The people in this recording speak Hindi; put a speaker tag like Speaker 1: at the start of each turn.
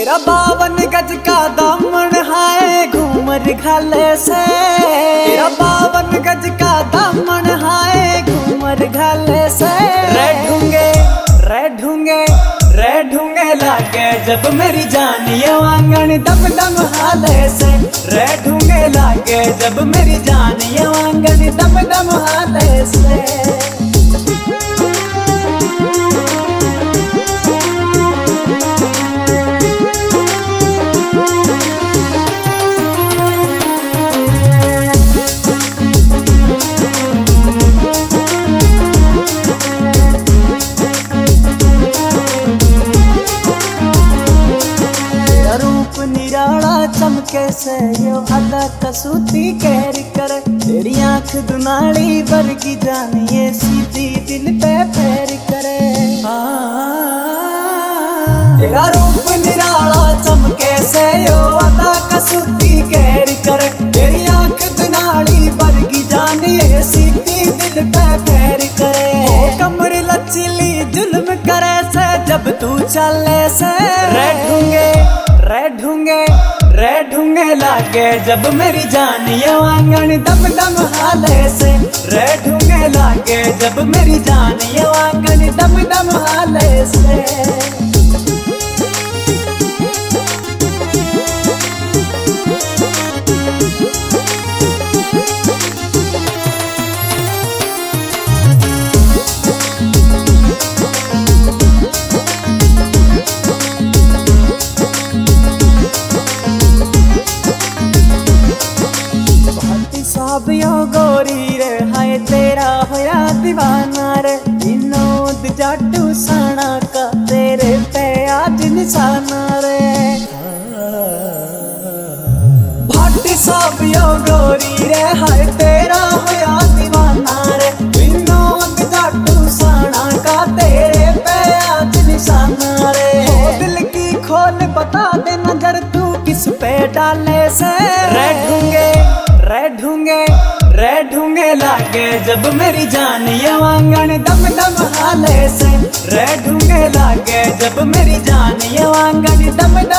Speaker 1: तेरा 52 गज का दामन है घूमर घाले से। तेरा 52 गज का दामन है घूमर घाले से। रे ढूंगे लागे जब मेरी जान ये आंगन दम दम हाले से। रे ढूंगे लागे जब मेरी जान ये आंगन दम दम हाले से। निराला चमके से यो अदा कसूती कैर कर। तेरी आंख दुनाली वर्गी जानिए सीधी दिल पे पैर करे। तेरा रूप निराला चमके से यो अदा कसूती कैर कर। तेरी आंख दुनाली वर्गी जानिए सीधी दिल पे पैर करे। कमर लचीली जुल्म करे से जब तू चले से। रे ढूंगे लागे जब मेरी जान ये आंगन दम दम हाले से। रे ढूंगे लागे जब मेरी जान ये आंगन दम दम हाले से। सब यो गोरी रे हाय तेरा होया दीवाना रे। विनोद जाटू साना का तेरे पे आज निशाना रे। भाटी सब यो गोरी रे हाय तेरा होया दीवाना रे। विनोद जाटू साना का तेरे पे आज निशाना रे। दिल की खोल बता दे नजर तू किस पे डाले से। रे ढूंगे लागे जब मेरी जान ये आंगन दम दम हाले से। रे ढूंगे लागे जब मेरी जान ये आंगन दम दम